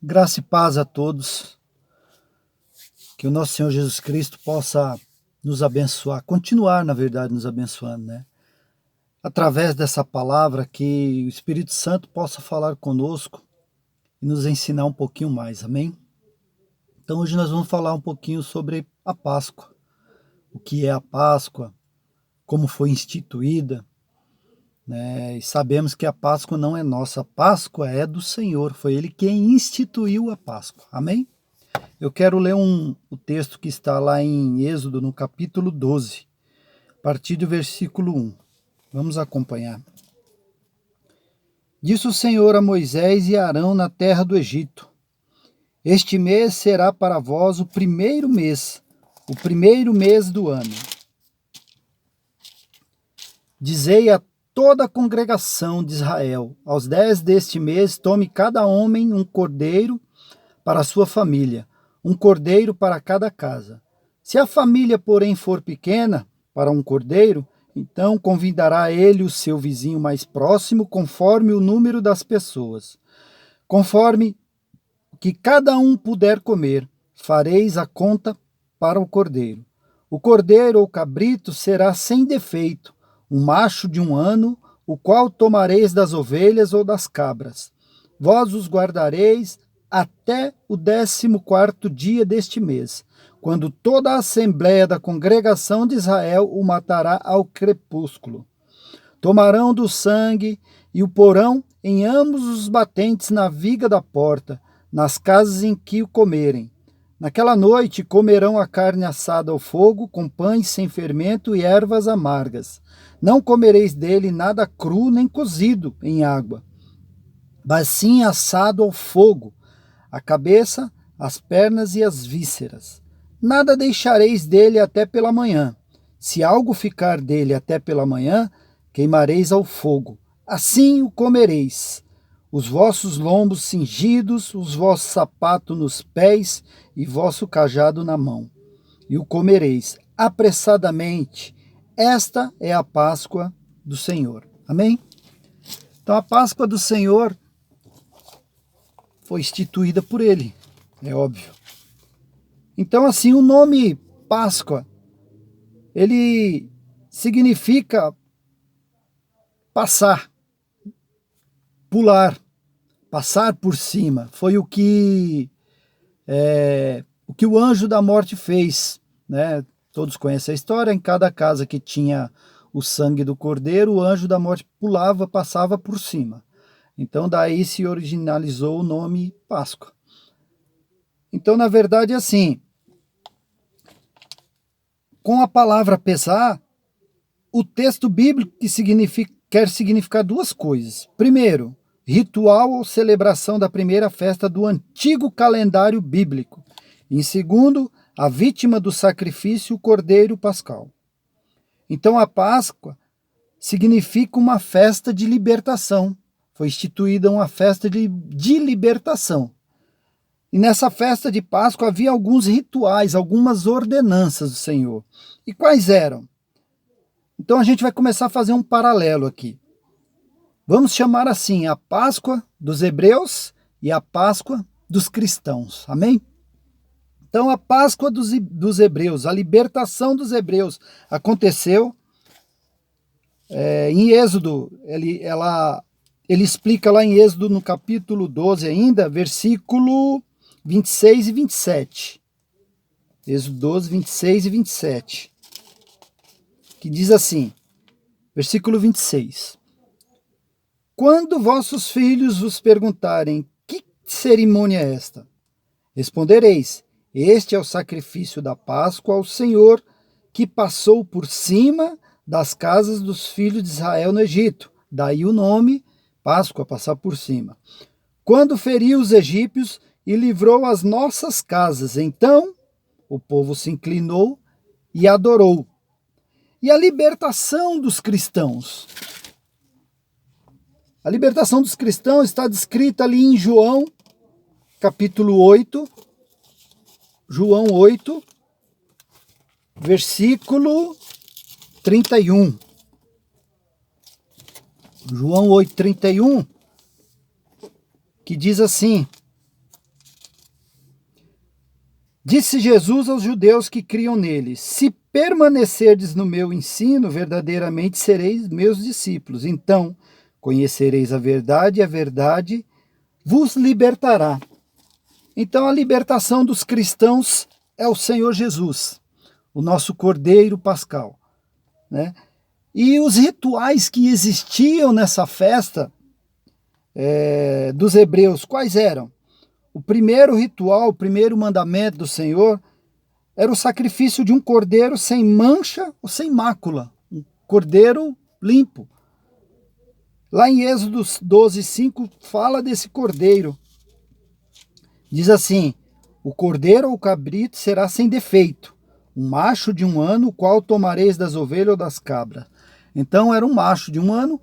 Graça e paz a todos, que o nosso Senhor Jesus Cristo possa nos abençoar, continuar, na verdade, nos abençoando, né? Através dessa palavra, que o Espírito Santo possa falar conosco e nos ensinar um pouquinho mais, amém? Então hoje nós vamos falar um pouquinho sobre a Páscoa, o que é a Páscoa, como foi instituída, né? E sabemos que a Páscoa não é nossa, a Páscoa é do Senhor, foi Ele quem instituiu a Páscoa, amém? Eu quero ler o texto que está lá em Êxodo, no capítulo 12, a partir do versículo 1. Vamos acompanhar. Disse o Senhor a Moisés e a Arão na terra do Egito: Este mês será para vós o primeiro mês do ano. Dizei a toda a congregação de Israel: aos 10 deste mês, tome cada homem um cordeiro para a sua família, um cordeiro para cada casa. Se a família, porém, for pequena para um cordeiro, então convidará ele o seu vizinho mais próximo, conforme o número das pessoas. Conforme que cada um puder comer, fareis a conta para o cordeiro. O cordeiro ou cabrito será sem defeito, um macho de 1 ano, o qual tomareis das ovelhas ou das cabras. Vós os guardareis até o 14º dia deste mês, quando toda a assembléia da congregação de Israel o matará ao crepúsculo. Tomarão do sangue e o porão em ambos os batentes na viga da porta, nas casas em que o comerem. Naquela noite comerão a carne assada ao fogo, com pães sem fermento e ervas amargas. Não comereis dele nada cru nem cozido em água, mas sim assado ao fogo, a cabeça, as pernas e as vísceras. Nada deixareis dele até pela manhã. Se algo ficar dele até pela manhã, queimareis ao fogo. Assim o comereis. Os vossos lombos cingidos, os vossos sapatos nos pés e vosso cajado na mão. E o comereis apressadamente. Esta é a Páscoa do Senhor. Amém? Então a Páscoa do Senhor foi instituída por ele, é óbvio. Então, assim, o nome Páscoa, ele significa passar, pular, passar por cima. Foi o que o anjo da morte fez, né? Todos conhecem a história. Em cada casa que tinha o sangue do cordeiro, o anjo da morte pulava, passava por cima. Então daí se originalizou o nome Páscoa. Então, na verdade, assim, com a palavra pesar, o texto bíblico quer significar duas coisas. Primeiro, ritual ou celebração da primeira festa do antigo calendário bíblico. Em segundo, a vítima do sacrifício, o cordeiro pascal. Então, a Páscoa significa uma festa de libertação. Foi instituída uma festa de libertação. E nessa festa de Páscoa havia alguns rituais, algumas ordenanças do Senhor. E quais eram? Então a gente vai começar a fazer um paralelo aqui. Vamos chamar assim a Páscoa dos hebreus e a Páscoa dos cristãos. Amém? Então a Páscoa dos hebreus, a libertação dos hebreus aconteceu em Êxodo. Ele explica lá em Êxodo, no capítulo 12 ainda, versículo 26 e 27. Êxodo 12, 26 e 27. Que diz assim, versículo 26. Quando vossos filhos vos perguntarem, que cerimônia é esta? Respondereis, este é o sacrifício da Páscoa ao Senhor, que passou por cima das casas dos filhos de Israel no Egito. Daí o nome, Páscoa, passar por cima. Quando feriu os egípcios e livrou as nossas casas, então o povo se inclinou e adorou. E a libertação dos cristãos? A libertação dos cristãos está descrita ali em João, capítulo 8, João 8, versículo 31. João 8, 31, que diz assim: Disse Jesus aos judeus que criam nele: se permanecerdes no meu ensino, verdadeiramente sereis meus discípulos. Então conhecereis a verdade e a verdade vos libertará. Então a libertação dos cristãos é o Senhor Jesus, o nosso Cordeiro Pascal, né? E os rituais que existiam nessa festa dos hebreus, quais eram? O primeiro ritual, o primeiro mandamento do Senhor era o sacrifício de um cordeiro sem mancha ou sem mácula, um cordeiro limpo. Lá em Êxodo 12:5 fala desse cordeiro. Diz assim: o cordeiro ou o cabrito será sem defeito, um macho de 1 ano, o qual tomareis das ovelhas ou das cabras. Então era um macho de 1 ano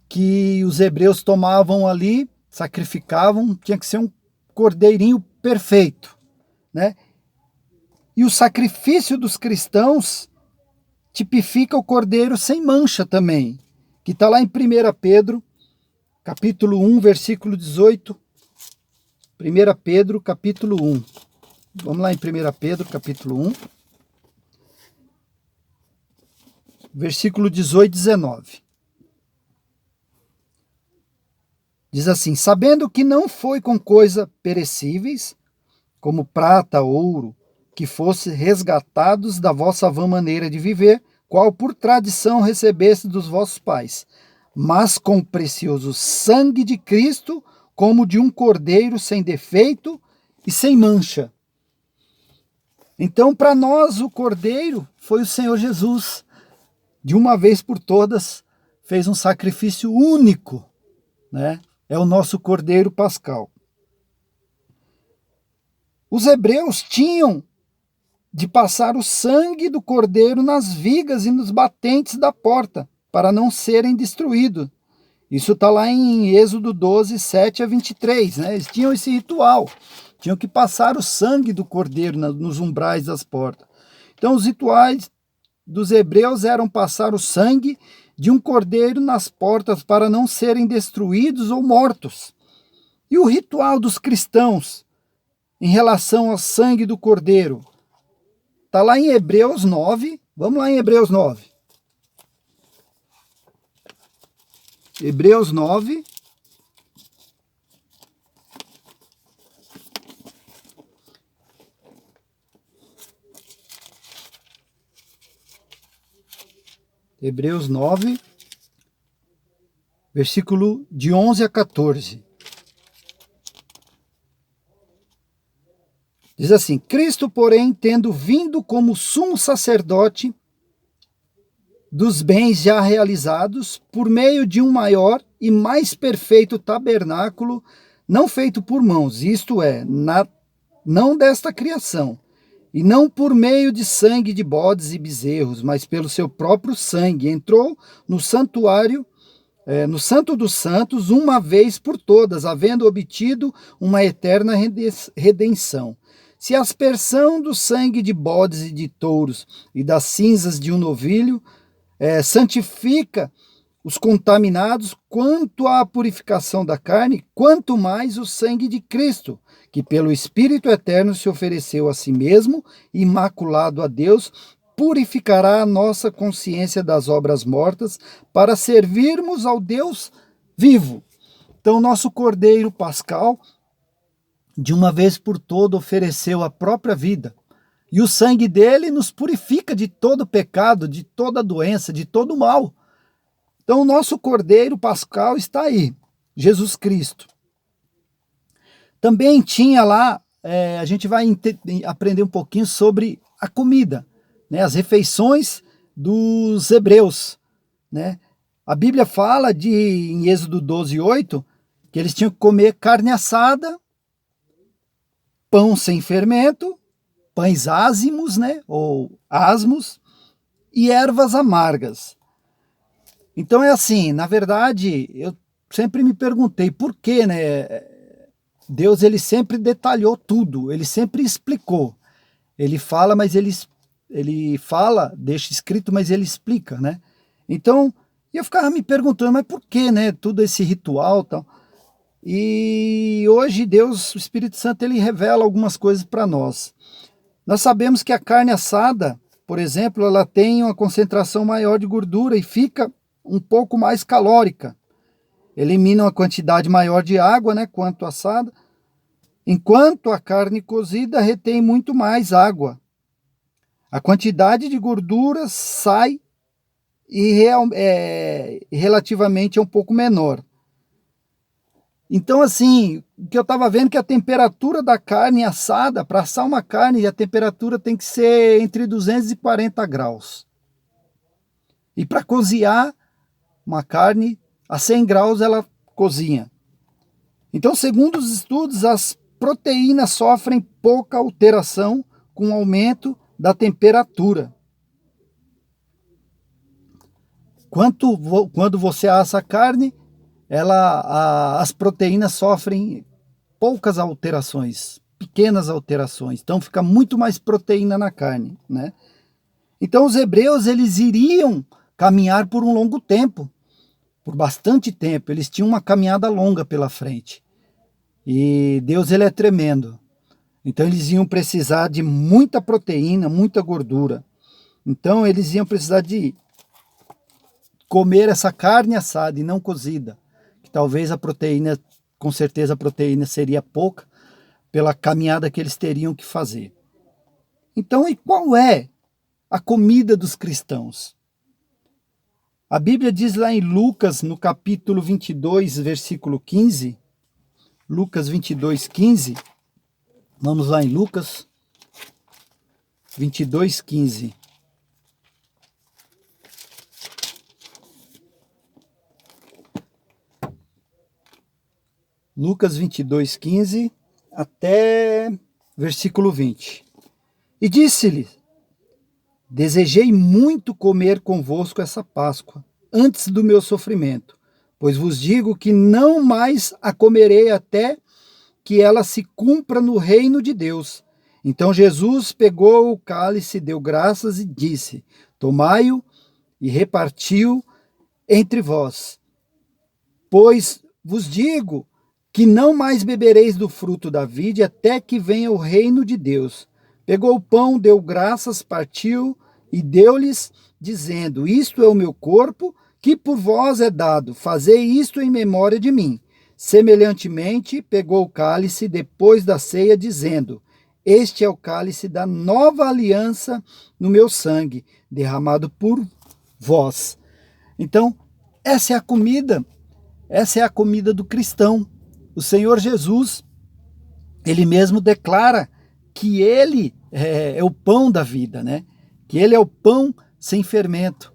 que os hebreus tomavam ali, sacrificavam, tinha que ser um cordeirinho perfeito, né? E o sacrifício dos cristãos tipifica o cordeiro sem mancha também, que está lá em 1 Pedro, capítulo 1, versículo 18. 1 Pedro, capítulo 1. Vamos lá em 1 Pedro, capítulo 1, versículo 18 e 19. Diz assim: sabendo que não foi com coisas perecíveis, como prata, ouro, que fosse resgatados da vossa vã maneira de viver, qual por tradição recebeste dos vossos pais, mas com o precioso sangue de Cristo, como de um cordeiro sem defeito e sem mancha. Então, para nós, o cordeiro foi o Senhor Jesus. De uma vez por todas, fez um sacrifício único, né? É o nosso cordeiro pascal. Os hebreus tinham de passar o sangue do cordeiro nas vigas e nos batentes da porta, para não serem destruídos. Isso está lá em Êxodo 12, 7 a 23, né? Eles tinham esse ritual, tinham que passar o sangue do cordeiro nos umbrais das portas. Então os rituais dos hebreus eram passar o sangue de um cordeiro nas portas para não serem destruídos ou mortos. E o ritual dos cristãos em relação ao sangue do cordeiro está lá em Hebreus 9. Vamos lá em Hebreus 9. Hebreus 9. Hebreus 9, versículo de 11 a 14. Diz assim: Cristo, porém, tendo vindo como sumo sacerdote dos bens já realizados, por meio de um maior e mais perfeito tabernáculo, não feito por mãos, isto é, não desta criação, e não por meio de sangue de bodes e bezerros, mas pelo seu próprio sangue, entrou no santuário, no Santo dos Santos, uma vez por todas, havendo obtido uma eterna redenção. Se a aspersão do sangue de bodes e de touros e das cinzas de um novilho santifica os contaminados, quanto à purificação da carne, quanto mais o sangue de Cristo, que pelo Espírito Eterno se ofereceu a si mesmo, imaculado a Deus, purificará a nossa consciência das obras mortas, para servirmos ao Deus vivo. Então, nosso Cordeiro Pascal, de uma vez por toda, ofereceu a própria vida. E o sangue dele nos purifica de todo pecado, de toda doença, de todo mal. Então, o nosso Cordeiro Pascal está aí, Jesus Cristo. Também tinha lá, a gente vai aprender um pouquinho sobre a comida, né, as refeições dos hebreus, né? A Bíblia fala em Êxodo 12, 8, que eles tinham que comer carne assada, pão sem fermento, pães ázimos, né, ou asmos, e ervas amargas. Então é assim, na verdade, eu sempre me perguntei por que, né? Deus, ele sempre detalhou tudo, ele sempre explicou. Ele fala, mas ele fala, deixa escrito, mas ele explica, né? Então, eu ficava me perguntando, mas por que, né? Tudo esse ritual e tal. E hoje Deus, o Espírito Santo, ele revela algumas coisas para nós. Nós sabemos que a carne assada, por exemplo, ela tem uma concentração maior de gordura e fica um pouco mais calórica. Elimina uma quantidade maior de água, né, quanto assada, enquanto a carne cozida retém muito mais água. A quantidade de gordura sai e relativamente é um pouco menor. Então, assim, o que eu estava vendo é que a temperatura da carne assada, para assar uma carne, a temperatura tem que ser entre 240 graus. E para cozinhar uma carne, a 100 graus ela cozinha. Então, segundo os estudos, as proteínas sofrem pouca alteração com o aumento da temperatura. Quando você assa a carne, as proteínas sofrem poucas alterações, pequenas alterações. Então fica muito mais proteína na carne, né? Então os hebreus, eles iriam caminhar por um longo tempo, por bastante tempo. Eles tinham uma caminhada longa pela frente. E Deus, ele é tremendo. Então eles iam precisar de muita proteína, muita gordura. Então eles iam precisar de comer essa carne assada e não cozida. Que talvez a proteína, com certeza a proteína seria pouca, pela caminhada que eles teriam que fazer. Então, e qual é a comida dos cristãos? A Bíblia diz lá em Lucas, no capítulo 22, versículo 15, Lucas 22, 15, vamos lá em Lucas 22, 15. Lucas 22, 15 até versículo 20. E disse-lhe: desejei muito comer convosco essa Páscoa, antes do meu sofrimento, pois vos digo que não mais a comerei até que ela se cumpra no reino de Deus. Então Jesus pegou o cálice, deu graças e disse: tomai-o e repartiu entre vós. Pois vos digo que não mais bebereis do fruto da vide até que venha o reino de Deus. Pegou o pão, deu graças, partiu e deu-lhes, dizendo: isto é o meu corpo, que por vós é dado, fazei isto em memória de mim. Semelhantemente, pegou o cálice depois da ceia, dizendo: este é o cálice da nova aliança no meu sangue, derramado por vós. Então, essa é a comida do cristão. O Senhor Jesus, ele mesmo declara que ele é o pão da vida, né? Que ele é o pão sem fermento.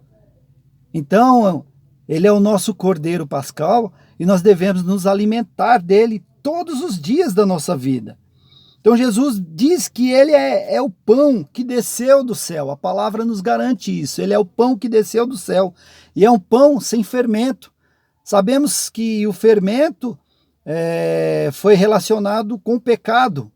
Então, ele é o nosso cordeiro pascal e nós devemos nos alimentar dele todos os dias da nossa vida. Então, Jesus diz que ele é o pão que desceu do céu. A palavra nos garante isso. Ele é o pão que desceu do céu. E é um pão sem fermento. Sabemos que o fermento foi relacionado com o pecado,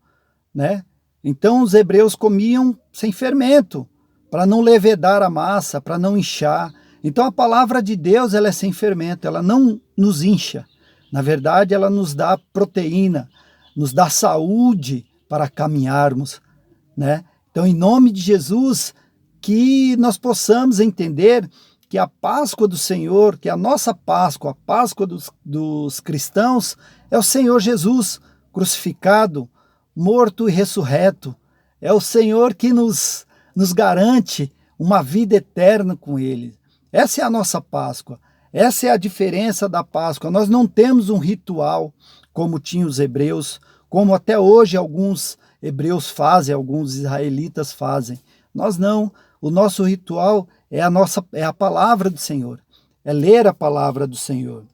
né? Então os hebreus comiam sem fermento, para não levedar a massa, para não inchar. Então a palavra de Deus, ela é sem fermento, ela não nos incha. Na verdade, ela nos dá proteína, nos dá saúde para caminharmos, né? Então, em nome de Jesus, que nós possamos entender que a Páscoa do Senhor, que a nossa Páscoa, a Páscoa dos cristãos, é o Senhor Jesus crucificado, morto e ressurreto. É o Senhor que nos garante uma vida eterna com Ele. Essa é a nossa Páscoa. Essa é a diferença da Páscoa. Nós não temos um ritual como tinham os hebreus, como até hoje alguns hebreus fazem, alguns israelitas fazem. Nós não. O nosso ritual é a palavra do Senhor, é ler a palavra do Senhor.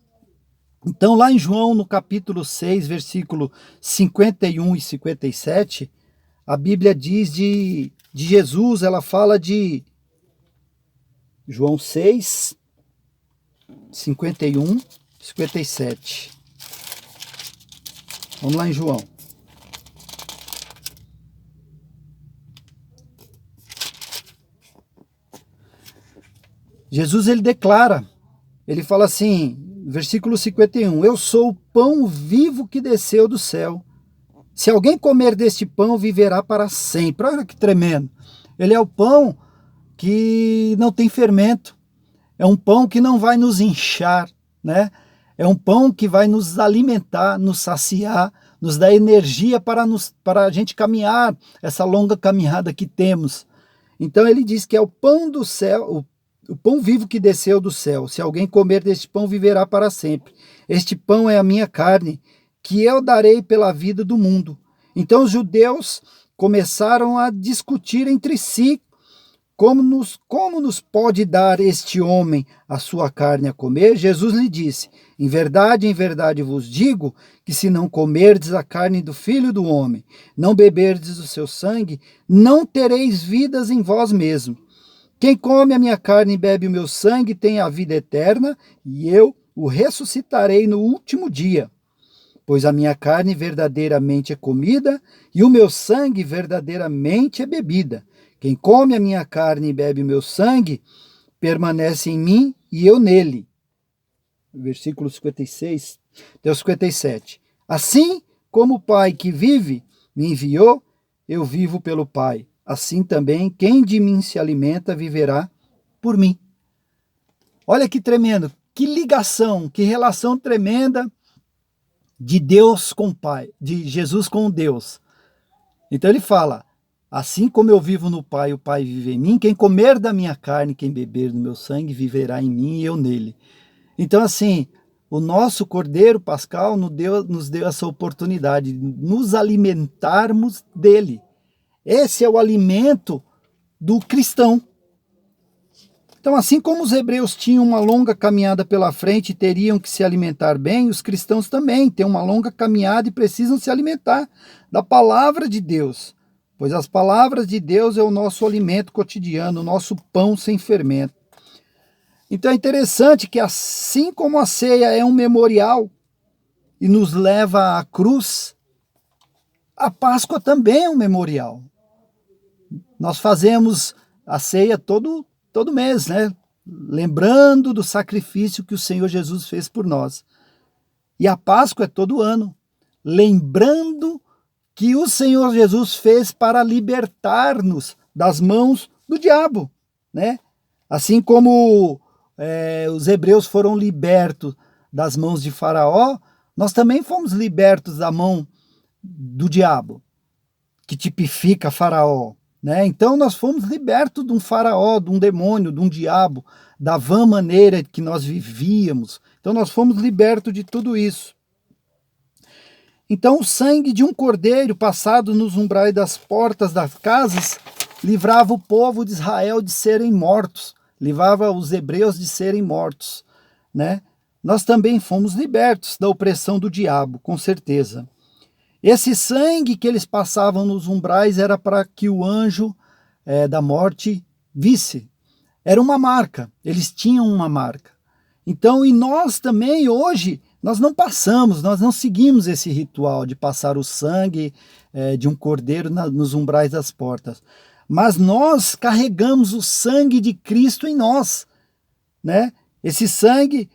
Então, lá em João, no capítulo 6, versículo 51 e 57, a Bíblia diz de Jesus, ela fala de João 6, 51 e 57. Vamos lá em João. Jesus, ele declara, ele fala assim, versículo 51, eu sou o pão vivo que desceu do céu. Se alguém comer deste pão, viverá para sempre. Olha que tremendo. Ele é o pão que não tem fermento. É um pão que não vai nos inchar, né? É um pão que vai nos alimentar, nos saciar, nos dar energia para a gente caminhar essa longa caminhada que temos. Então ele diz que é o pão do céu, o pão vivo que desceu do céu. Se alguém comer deste pão, viverá para sempre. Este pão é a minha carne, que eu darei pela vida do mundo. Então os judeus começaram a discutir entre si como nos pode dar este homem a sua carne a comer? Jesus lhe disse: em verdade vos digo que se não comerdes a carne do Filho do Homem, não beberdes o seu sangue, não tereis vidas em vós mesmos. Quem come a minha carne e bebe o meu sangue tem a vida eterna, e eu o ressuscitarei no último dia. Pois a minha carne verdadeiramente é comida, e o meu sangue verdadeiramente é bebida. Quem come a minha carne e bebe o meu sangue, permanece em mim e eu nele. Versículo 56 até o 57. Assim como o Pai que vive me enviou, eu vivo pelo Pai. Assim também, quem de mim se alimenta viverá por mim. Olha que tremendo, que ligação, que relação tremenda de Deus com o Pai, de Jesus com Deus. Então ele fala: assim como eu vivo no Pai, o Pai vive em mim, quem comer da minha carne, quem beber do meu sangue, viverá em mim e eu nele. Então, assim, o nosso Cordeiro Pascal nos deu essa oportunidade de nos alimentarmos dele. Esse é o alimento do cristão. Então, assim como os hebreus tinham uma longa caminhada pela frente e teriam que se alimentar bem, os cristãos também têm uma longa caminhada e precisam se alimentar da palavra de Deus. Pois as palavras de Deus é o nosso alimento cotidiano, o nosso pão sem fermento. Então é interessante que assim como a ceia é um memorial e nos leva à cruz, a Páscoa também é um memorial. Nós fazemos a ceia todo mês, né? Lembrando do sacrifício que o Senhor Jesus fez por nós. E a Páscoa é todo ano, lembrando que o Senhor Jesus fez para libertar-nos das mãos do diabo, né? Assim como os hebreus foram libertos das mãos de Faraó, nós também fomos libertos da mão do diabo, que tipifica Faraó, né? Então nós fomos libertos de um Faraó, de um demônio, de um diabo, da vã maneira que nós vivíamos. Então nós fomos libertos de tudo isso. Então o sangue de um cordeiro passado nos umbrais das portas das casas livrava o povo de Israel de serem mortos, livrava os hebreus de serem mortos, né? Nós também fomos libertos da opressão do diabo, com certeza. Esse sangue que eles passavam nos umbrais era para que o anjo da morte visse. Era uma marca, eles tinham uma marca. Então, e nós também hoje, nós não passamos, nós não seguimos esse ritual de passar o sangue de um cordeiro nos umbrais das portas. Mas nós carregamos o sangue de Cristo em nós, né? Esse sangue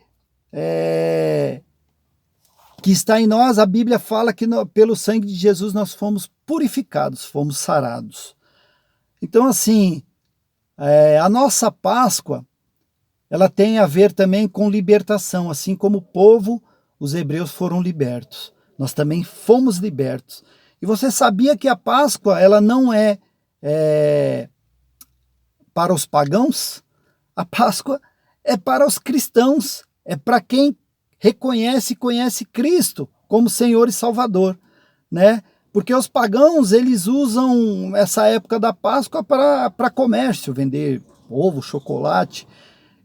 que está em nós, a Bíblia fala que pelo sangue de Jesus nós fomos purificados, fomos sarados. Então, assim, a nossa Páscoa, ela tem a ver também com libertação, assim como o povo, os hebreus foram libertos. Nós também fomos libertos. E você sabia que a Páscoa, ela não é para os pagãos? A Páscoa é para os cristãos, é para quem reconhece e conhece Cristo como Senhor e Salvador, né? Porque os pagãos, eles usam essa época da Páscoa para comércio, vender ovo, chocolate.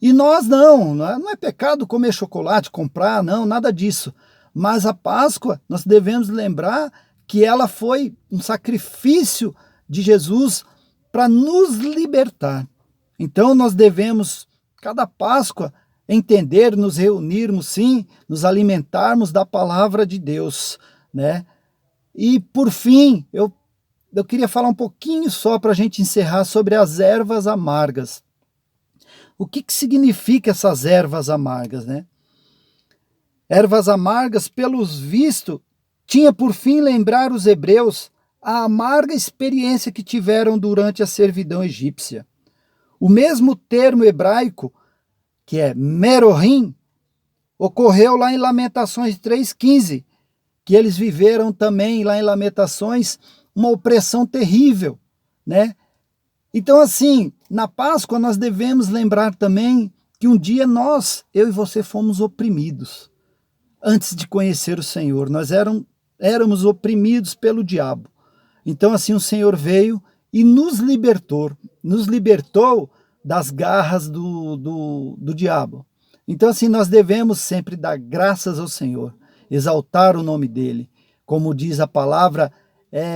E nós não é pecado comer chocolate, comprar, não, nada disso. Mas a Páscoa, nós devemos lembrar que ela foi um sacrifício de Jesus para nos libertar. Então nós devemos, cada Páscoa, entender, nos reunirmos, sim, nos alimentarmos da palavra de Deus, né? E por fim, eu queria falar um pouquinho só para a gente encerrar sobre as ervas amargas. O que significa essas ervas amargas, né? Ervas amargas, pelos vistos, tinha por fim lembrar os hebreus a amarga experiência que tiveram durante a servidão egípcia. O mesmo termo hebraico, que é merorim, ocorreu lá em Lamentações 3,15, que eles viveram também lá em Lamentações uma opressão terrível, né? Então, assim, na Páscoa nós devemos lembrar também que um dia nós, eu e você, fomos oprimidos. Antes de conhecer o Senhor, nós éramos oprimidos pelo diabo. Então, assim, o Senhor veio e nos libertou das garras do diabo. Então, assim, nós devemos sempre dar graças ao Senhor, exaltar o nome dele. Como diz a palavra,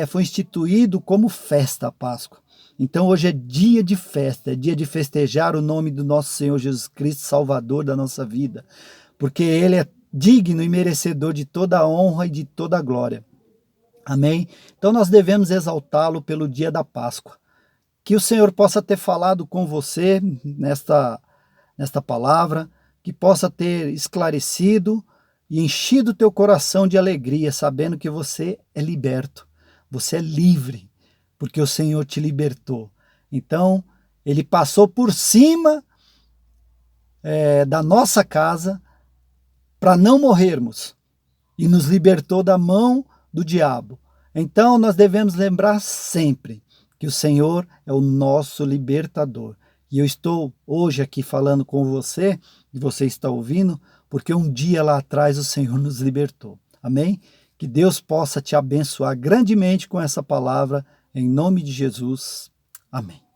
foi instituído como festa a Páscoa. Então hoje é dia de festa, é dia de festejar o nome do nosso Senhor Jesus Cristo, Salvador da nossa vida, porque Ele é digno e merecedor de toda a honra e de toda a glória. Amém? Então nós devemos exaltá-lo pelo dia da Páscoa. Que o Senhor possa ter falado com você nesta palavra, que possa ter esclarecido e enchido o teu coração de alegria, sabendo que você é liberto, você é livre, porque o Senhor te libertou. Então, Ele passou por cima da nossa casa para não morrermos e nos libertou da mão do diabo. Então, nós devemos lembrar sempre que o Senhor é o nosso libertador. E eu estou hoje aqui falando com você, e você está ouvindo, porque um dia lá atrás o Senhor nos libertou. Amém? Que Deus possa te abençoar grandemente com essa palavra, em nome de Jesus. Amém.